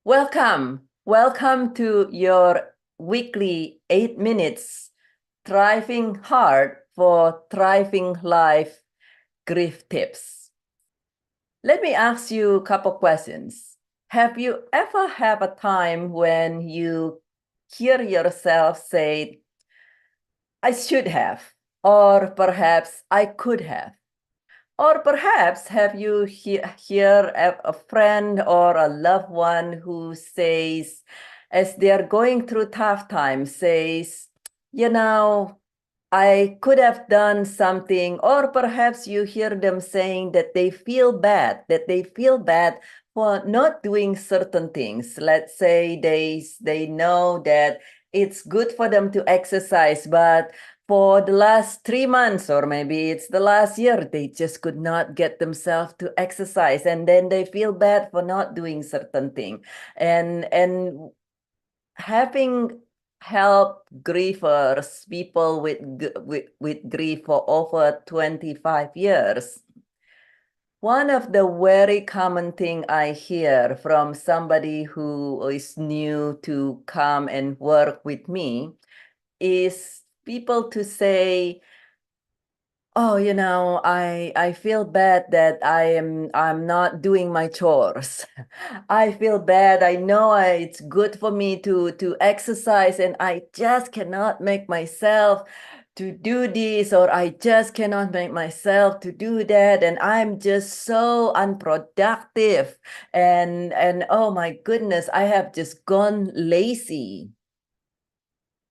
Welcome to your weekly 8 minutes thriving hard for thriving life grief tips. Let me ask you a couple questions. Have you ever had a time when you hear yourself say, I should have, or perhaps I could have? Or perhaps have you hear a friend or a loved one who says, as they're going through tough times, says, I could have done something, or perhaps you hear them saying that they feel bad for not doing certain things. Let's say they know that it's good for them to exercise, but for the last 3 months, or maybe it's the last year, they just could not get themselves to exercise, and then they feel bad for not doing certain thing. And having helped grievers, people with grief for over 25 years, one of the very common thing I hear from somebody who is new to come and work with me is people to say, oh, I feel bad that I'm not doing my chores. I feel bad. I know it's good for me to exercise, and I just cannot make myself to do this, or I just cannot make myself to do that, and I'm just so unproductive. And oh my goodness, I have just gone lazy.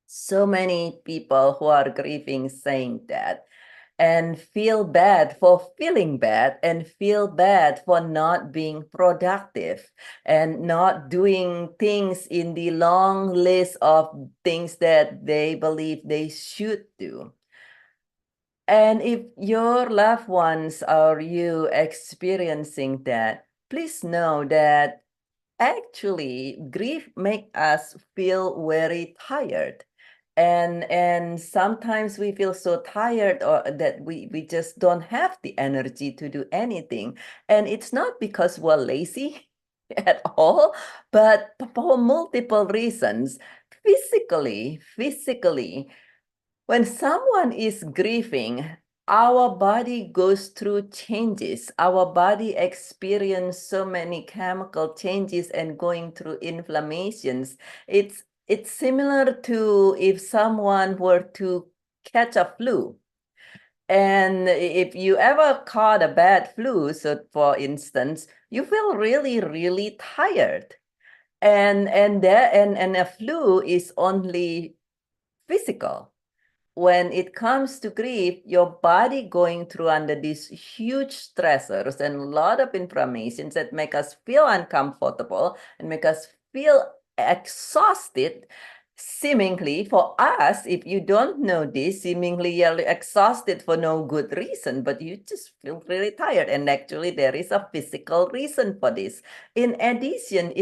So many people who are grieving saying that, and feel bad for feeling bad, and feel bad for not being productive and not doing things in the long list of things that they believe they should do. And if your loved ones or you experiencing that, please know that actually grief makes us feel very tired, and sometimes we feel so tired or that we just don't have the energy to do anything. And it's not because we're lazy at all, but for multiple reasons. Physically, when someone is grieving, our body goes through changes. Our body experiences so many chemical changes and going through inflammations. It's similar to if someone were to catch a flu. And if you ever caught a bad flu, so for instance, you feel really, really tired. And a flu is only physical. When it comes to grief, your body going through under these huge stressors and a lot of inflammations that make us feel uncomfortable and make us feel exhausted. Seemingly for us, if you don't know this, seemingly you're exhausted for no good reason, but you just feel really tired. And actually there is a physical reason for this. In addition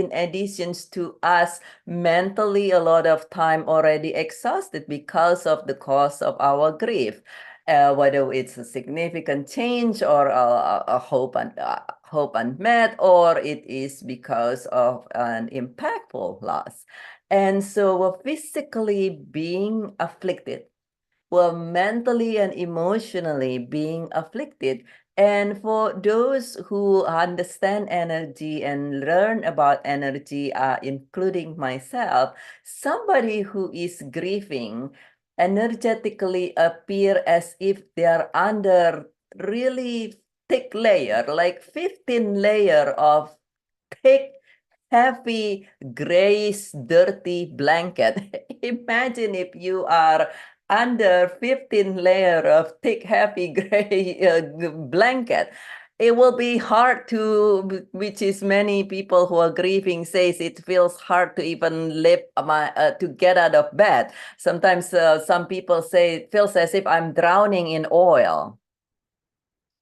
to us mentally a lot of time already exhausted because of the cause of our grief, whether it's a significant change or a hope unmet, or it is because of an impactful loss. And so we're physically being afflicted, we're mentally and emotionally being afflicted. And for those who understand energy and learn about energy, including myself, somebody who is grieving energetically appear as if they're under really thick layer, like 15 layer of thick, heavy, grayish, dirty blanket. Imagine if you are under 15 layer of thick, heavy gray blanket. It will be hard to, which is many people who are grieving says it feels hard to even lift to get out of bed. Sometimes some people say it feels as if I'm drowning in oil.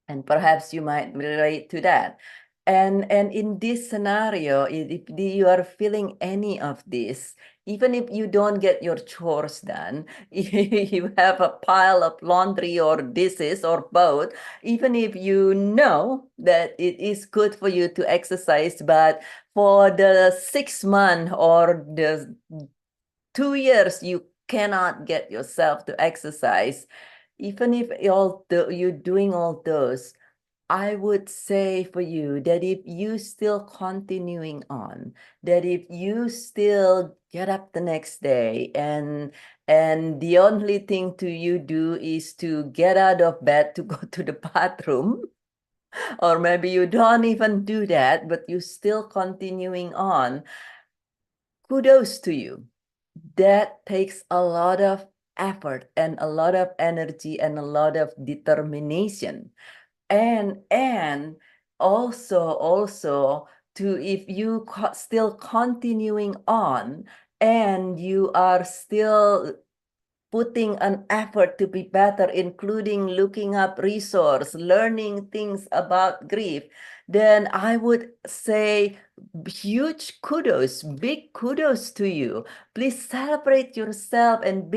And perhaps you might relate to that. And in this scenario, if you are feeling any of this, even if you don't get your chores done, you have a pile of laundry or dishes or both, even if you know that it is good for you to exercise, but for the 6 months or the 2 years, you cannot get yourself to exercise, even if you're doing all those, I would say for you that if you still continuing on, that if you still get up the next day and the only thing to you do is to get out of bed to go to the bathroom, or maybe you don't even do that, but you still continuing on, kudos to you. That takes a lot of effort and a lot of energy and a lot of determination. And also to, if you still continuing on and you are still putting an effort to be better, including looking up resource, learning things about grief, then I would say huge kudos, big kudos to you. Please celebrate yourself and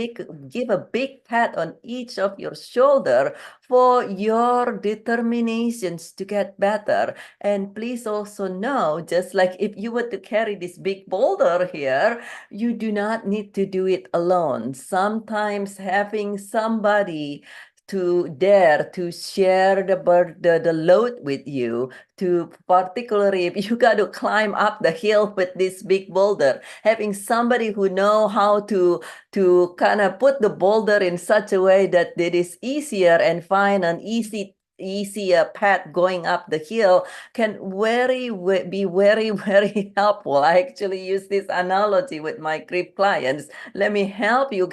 give a big pat on each of your shoulder for your determinations to get better. And please also know, just like if you were to carry this big boulder here, you do not need to do it alone. Sometimes having somebody to dare to share the load with you, to particularly if you got to climb up the hill with this big boulder, having somebody who know how to kind of put the boulder in such a way that it is easier and find an easier path going up the hill can be very helpful. I actually use this analogy with my grief clients. Let me help you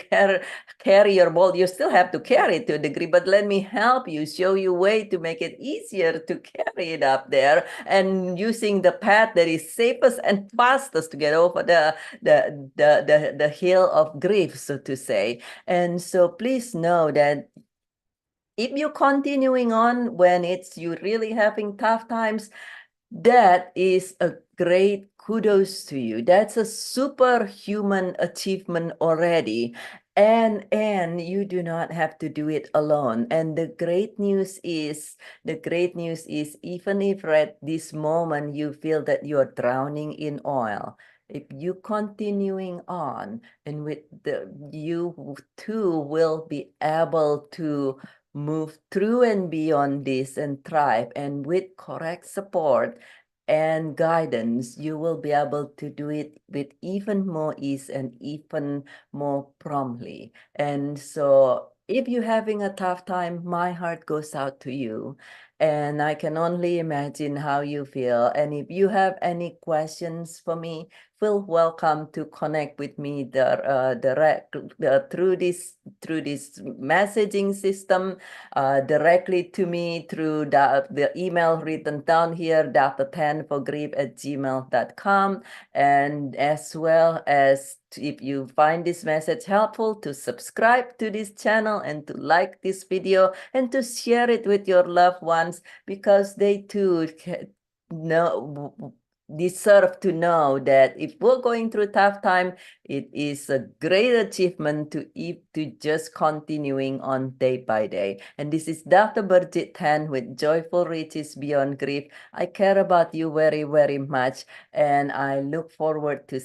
carry your boulder. You still have to carry it to a degree, but let me help you, show you a way to make it easier to carry it up there, and using the path that is safest and fastest to get over the hill of grief, so to say. And so please know that if you're continuing on when you really having tough times, that is a great kudos to you. That's a superhuman achievement already. And you do not have to do it alone. And the great news is even if at this moment you feel that you're drowning in oil, if you continuing on, and you too will be able to move through and beyond this and thrive. And with correct support and guidance, you will be able to do it with even more ease and even more promptly. And so if you're having a tough time, my heart goes out to you. And I can only imagine how you feel. And if you have any questions for me, feel welcome to connect with me through this messaging system, directly to me through the email written down here, drtanforgrief@gmail.com. And as well as if you find this message helpful, to subscribe to this channel and to like this video and to share it with your loved ones, because they too deserve to know that if we're going through a tough time, it is a great achievement to just continuing on day by day. And this is Dr. BirgitteTan with Joyful Riches Beyond Grief. I care about you very, very much, and I look forward to